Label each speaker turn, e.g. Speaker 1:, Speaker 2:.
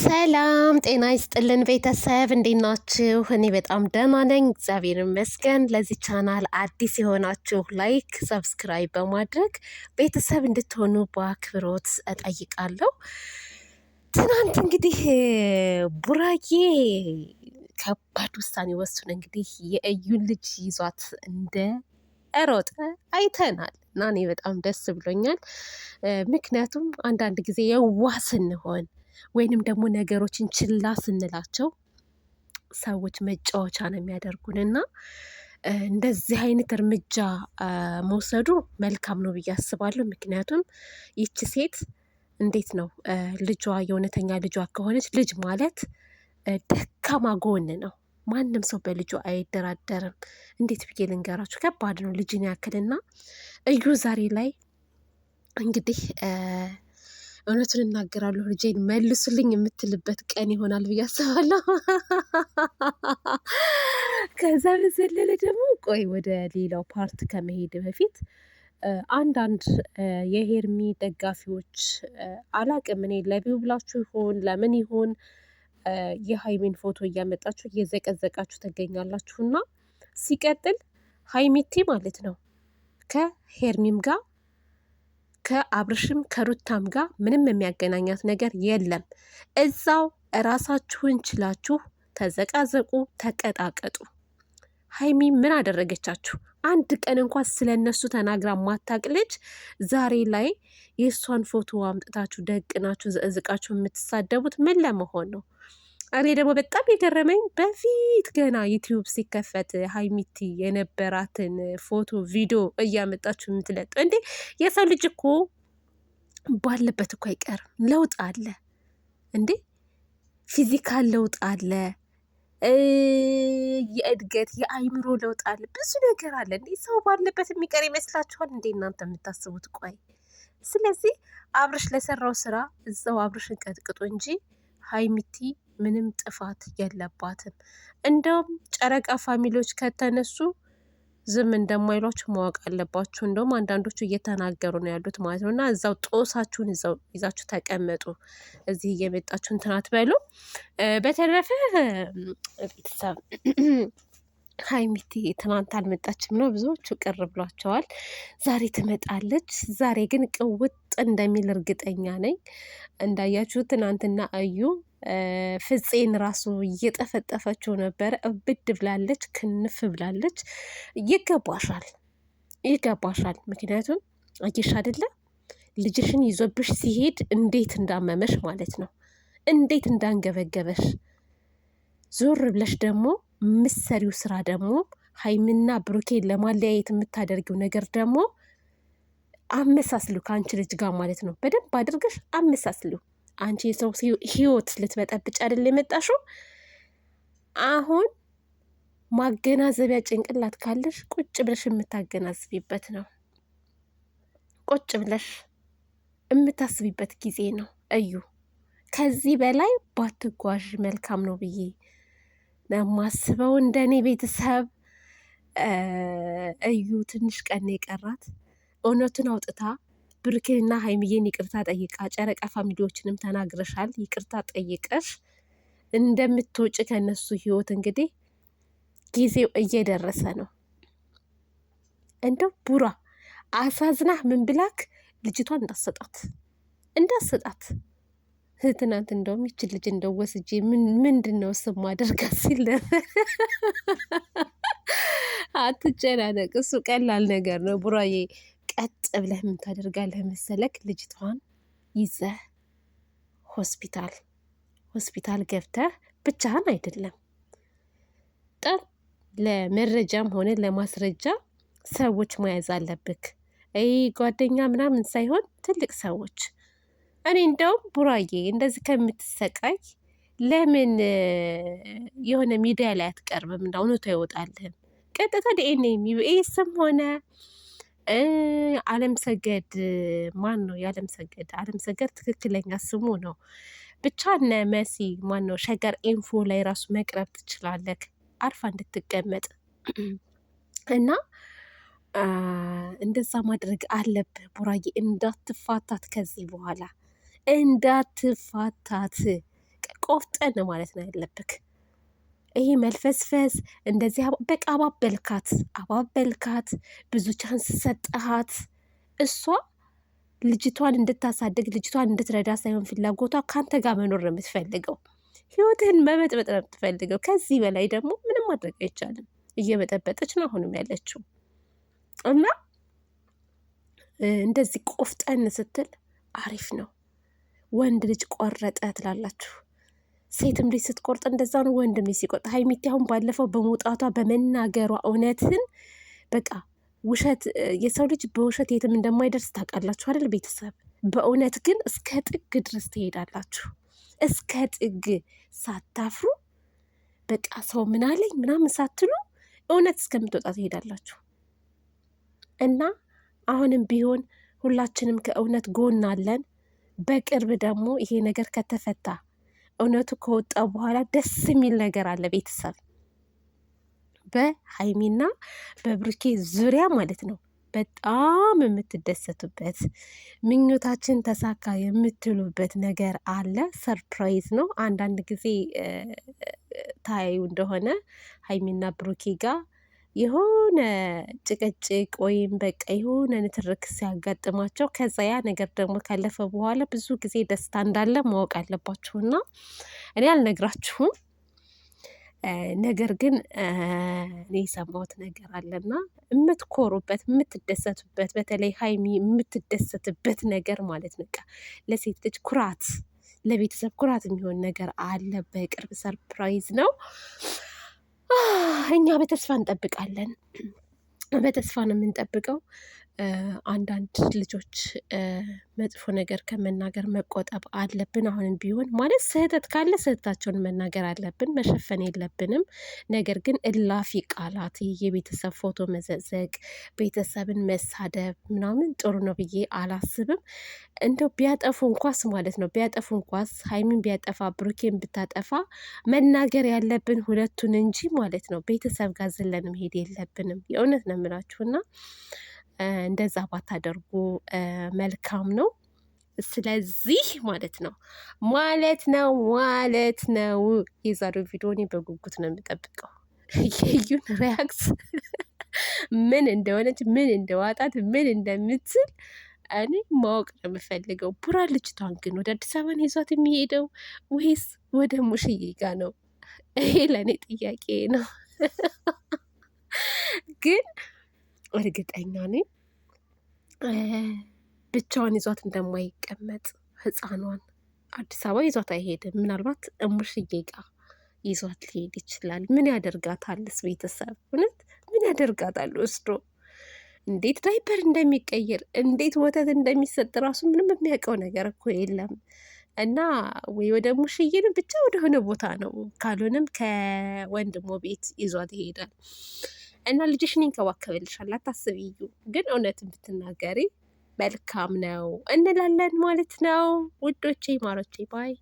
Speaker 1: ሰላም ጤና ይስጥልን ቤተሰብ እንዴት ናችሁ? እኔ በጣም ደህና ነኝ፣ እግዚአብሔር ይመስገን። ለዚህ ቻናል አዲስ የሆናችሁ ላይክ፣ ሰብስክራይብ በማድረግ ቤተሰብ እንድትሆኑ በአክብሮት እጠይቃለሁ። ትናንት እንግዲህ ቡራዬ ከባድ ውሳኔ ወስኖ እንግዲህ የእዩን ልጅ ይዟት እንደ ሮጠ አይተናል እና እኔ በጣም ደስ ብሎኛል። ምክንያቱም አንዳንድ ጊዜ የዋህ ስንሆን ወይንም ደግሞ ነገሮችን ችላ ስንላቸው ሰዎች መጫወቻ ነው የሚያደርጉን እና እንደዚህ አይነት እርምጃ መውሰዱ መልካም ነው ብዬ አስባለሁ። ምክንያቱም ይቺ ሴት እንዴት ነው ልጇ የእውነተኛ ልጇ ከሆነች ልጅ ማለት ደካማ ጎን ነው። ማንም ሰው በልጁ አይደራደርም። እንዴት ብዬ ልንገራችሁ? ከባድ ነው ልጅን ያክልና እዩ ዛሬ ላይ እንግዲህ እውነቱን እናገራለሁ ልጄን መልሱልኝ የምትልበት ቀን ይሆናል ብዬ አስባለሁ። ከዛ በዘለለ ደግሞ ቆይ ወደ ሌላው ፓርት ከመሄድ በፊት አንዳንድ የሄርሚ ደጋፊዎች አላቅም እኔ ለቪው ብላችሁ ይሆን ለምን ይሆን የሀይሚን ፎቶ እያመጣችሁ እየዘቀዘቃችሁ ትገኛላችሁና ሲቀጥል ሀይሚቲ ማለት ነው ከሄርሚም ጋር ከአብርሽም ከሩታም ጋር ምንም የሚያገናኛት ነገር የለም። እዛው እራሳችሁን ችላችሁ ተዘቃዘቁ፣ ተቀጣቀጡ። ሀይሚ ምን አደረገቻችሁ? አንድ ቀን እንኳን ስለ እነሱ ተናግራ ማታቅ ልጅ ዛሬ ላይ የእሷን ፎቶ አምጥታችሁ ደቅናችሁ ዘእዝቃችሁ የምትሳደቡት ምን ለመሆን ነው? እኔ ደግሞ በጣም የገረመኝ በፊት ገና ዩቲዩብ ሲከፈት ሀይሚቲ የነበራትን ፎቶ ቪዲዮ እያመጣችሁ የምትለጡ እንዴ! የሰው ልጅ እኮ ባለበት እኮ አይቀርም። ለውጥ አለ እንዴ! ፊዚካል ለውጥ አለ፣ የእድገት የአይምሮ ለውጥ አለ፣ ብዙ ነገር አለ። እንዴ ሰው ባለበት የሚቀር ይመስላችኋል እንዴ እናንተ የምታስቡት? ቆይ ስለዚህ አብርሽ ለሰራው ስራ እዛው አብርሽን ቀጥቅጦ እንጂ ሀይሚቲ ምንም ጥፋት የለባትም። እንደውም ጨረቃ ፋሚሊዎች ከተነሱ ዝም እንደማይሏችሁ ማወቅ አለባችሁ። እንደውም አንዳንዶቹ እየተናገሩ ነው ያሉት ማለት ነው። እና እዛው ጦሳችሁን እዛው ይዛችሁ ተቀመጡ። እዚህ እየመጣችሁ እንትን አትበሉ። በተረፈ ቤተሰብ ሀይሚቲ ትናንት አልመጣችም ነው ብዙዎቹ ቅር ብሏቸዋል። ዛሬ ትመጣለች። ዛሬ ግን ቅውጥ እንደሚል እርግጠኛ ነኝ። እንዳያችሁ ትናንትና እዩ ፍፄን ራሱ እየጠፈጠፈችው ነበረ። እብድ ብላለች፣ ክንፍ ብላለች። ይገባሻል፣ ይገባሻል። ምክንያቱም አየሽ አይደለ ልጅሽን ይዞብሽ ሲሄድ እንዴት እንዳመመሽ ማለት ነው፣ እንዴት እንዳንገበገበሽ። ዞር ብለሽ ደግሞ ምሰሪው ስራ ደግሞ ሀይሚና ብሩኬን ለማለያየት የምታደርጊው ነገር ደግሞ አመሳስሉ ከአንቺ ልጅ ጋር ማለት ነው። በደንብ አድርገሽ አመሳስሉ። አንቺ የሰው ህይወት ልትበጠብጭ አይደል የመጣሽው? አሁን ማገናዘቢያ ጭንቅላት ካለሽ ቁጭ ብለሽ የምታገናዝቢበት ነው። ቁጭ ብለሽ የምታስቢበት ጊዜ ነው። እዩ ከዚህ በላይ ባትጓዥ መልካም ነው ብዬ ነው የማስበው። እንደኔ ቤተሰብ እዩ ትንሽ ቀን የቀራት እውነቱን አውጥታ ብሩኬንና ሀይሚዬን ይቅርታ ጠይቃ ጨረቃ ፋሚሊዎችንም ተናግረሻል። ይቅርታ ጠይቀሽ እንደምትወጭ ከነሱ ህይወት እንግዲህ ጊዜው እየደረሰ ነው። እንደው ቡራ አሳዝናህ ምን ብላክ ልጅቷን እንዳሰጣት ትናንት እንደውም ይችል ልጅ እንደው ወስጄ ምንድን ነው ስም አደርጋት ሲል አትጨናነቅ፣ እሱ ቀላል ነገር ነው ቡራዬ። ቀጥ ብለህ ምን ታደርጋለህ መሰለክ? ልጅቷን ይዘህ ሆስፒታል ገብተህ ብቻህን አይደለም በጣም ለመረጃም ሆነ ለማስረጃ ሰዎች መያዝ አለብክ። ጓደኛ ምናምን ሳይሆን ትልቅ ሰዎች። እኔ እንደውም ቡራዬ እንደዚህ ከምትሰቃይ ለምን የሆነ ሚዲያ ላይ አትቀርብም? እንደ እውነቱ አይወጣልህም። ቀጥታ ዲኤንኤ ስም ሆነ አለም ሰገድ ማን ነው? አለም ሰገድ ትክክለኛ ስሙ ነው። ብቻ እነ መሲ ማን ነው ሸገር ኢንፎ ላይ ራሱ መቅረብ ትችላለህ፣ አርፋ እንድትቀመጥ እና እንደዛ ማድረግ አለብህ ቡራዬ። እንዳትፋታት ከዚህ በኋላ እንዳትፋታት። ቆፍጠን ማለት ነው ያለብክ። ይሄ መልፈስፈስ እንደዚህ በቃ አባበልካት፣ ብዙ ቻንስ ሰጠሃት። እሷ ልጅቷን እንድታሳድግ ልጅቷን እንድትረዳ ሳይሆን ፍላጎቷ ከአንተ ጋር መኖር ነው የምትፈልገው። ህይወትህን መበጥበጥ ነው የምትፈልገው። ከዚህ በላይ ደግሞ ምንም ማድረግ አይቻልም። እየበጠበጠች ነው አሁንም ያለችው እና እንደዚህ ቆፍጠን ስትል አሪፍ ነው። ወንድ ልጅ ቆረጠ ትላላችሁ። ሴትም ልጅ ስትቆርጥ እንደዛ ነው ወንድም ልጅ ሲቆርጥ። ሀይሚቲ አሁን ባለፈው በመውጣቷ በመናገሯ እውነትን በቃ ውሸት የሰው ልጅ በውሸት የትም እንደማይደርስ ታውቃላችሁ አይደል ቤተሰብ? በእውነት ግን እስከ ጥግ ድረስ ትሄዳላችሁ። እስከ ጥግ ሳታፍሩ በቃ ሰው ምን አለኝ ምናምን ሳትሉ እውነት እስከምትወጣ ትሄዳላችሁ። እና አሁንም ቢሆን ሁላችንም ከእውነት ጎን አለን። በቅርብ ደግሞ ይሄ ነገር ከተፈታ እውነቱ ከወጣ በኋላ ደስ የሚል ነገር አለ ቤተሰብ፣ በሀይሚና በብሩኬ ዙሪያ ማለት ነው። በጣም የምትደሰቱበት ምኞታችን ተሳካ የምትሉበት ነገር አለ። ሰርፕራይዝ ነው። አንዳንድ ጊዜ ታዩ እንደሆነ ሀይሚና ብሩኬ ጋር የሆነ ጭቅጭቅ ወይም በቃ የሆነ ንትርክ ሲያጋጥማቸው ከዛ ያ ነገር ደግሞ ካለፈ በኋላ ብዙ ጊዜ ደስታ እንዳለ ማወቅ አለባችሁና እኔ አልነግራችሁም። ነገር ግን እኔ የሰማሁት ነገር አለና የምትኮሩበት የምትደሰቱበት፣ በተለይ ሀይሚ የምትደሰትበት ነገር ማለት ነው። ለሴት ልጅ ኩራት፣ ለቤተሰብ ኩራት የሚሆን ነገር አለ። በቅርብ ሰርፕራይዝ ነው። እኛ በተስፋ እንጠብቃለን። በተስፋ ነው የምንጠብቀው። አንዳንድ ልጆች መጥፎ ነገር ከመናገር መቆጠብ አለብን። አሁንም ቢሆን ማለት ስህተት ካለ ስህተታቸውን መናገር አለብን፣ መሸፈን የለብንም። ነገር ግን እላፊ ቃላት፣ የቤተሰብ ፎቶ መዘዘቅ፣ ቤተሰብን መሳደብ ምናምን ጥሩ ነው ብዬ አላስብም። እንደው ቢያጠፉ እንኳስ ማለት ነው ቢያጠፉ እንኳስ ሀይሚን ቢያጠፋ ብሩኬን ብታጠፋ መናገር ያለብን ሁለቱን እንጂ ማለት ነው ቤተሰብ ጋር ዝለን መሄድ የለብንም። የእውነት ነው የምላችሁና እንደዛ ባታደርጉ መልካም ነው። ስለዚህ ማለት ነው የዛሬው ቪዲዮ እኔ በጉጉት ነው የምጠብቀው። የዩን ሪያክስ ምን እንደሆነች፣ ምን እንደዋጣት፣ ምን እንደምትል እኔ ማወቅ ነው የምፈልገው። ቡራ ልጅቷን ግን ወደ አዲስ አበባ ነው ይዟት የሚሄደው ወይስ ወደ ሙሽዬ ጋ ነው? ይሄ ለእኔ ጥያቄ ነው። ግን እርግጠኛ ነኝ ብቻዋን ይዟት እንደማይቀመጥ። ህፃኗን አዲስ አበባ ይዟት አይሄድም። ምናልባት እሙሽዬ ጋ ይዟት ሊሄድ ይችላል። ምን ያደርጋታልስ? ቤተሰብ እውነት ምን ያደርጋታል? ወስዶ እንዴት ዳይፐር እንደሚቀይር እንዴት ወተት እንደሚሰጥ ራሱ ምንም የሚያውቀው ነገር እኮ የለም። እና ወይ ወደ ሙሽዬን ብቻ ወደሆነ ቦታ ነው፣ ካልሆነም ከወንድሞ ቤት ይዟት ይሄዳል። እና ልጅሽን ይንከባከብልሻል፣ አታስቢ። እዩ ግን እውነትን ብትናገሪ መልካም ነው እንላለን ማለት ነው ውዶቼ ማሮቼ ባይ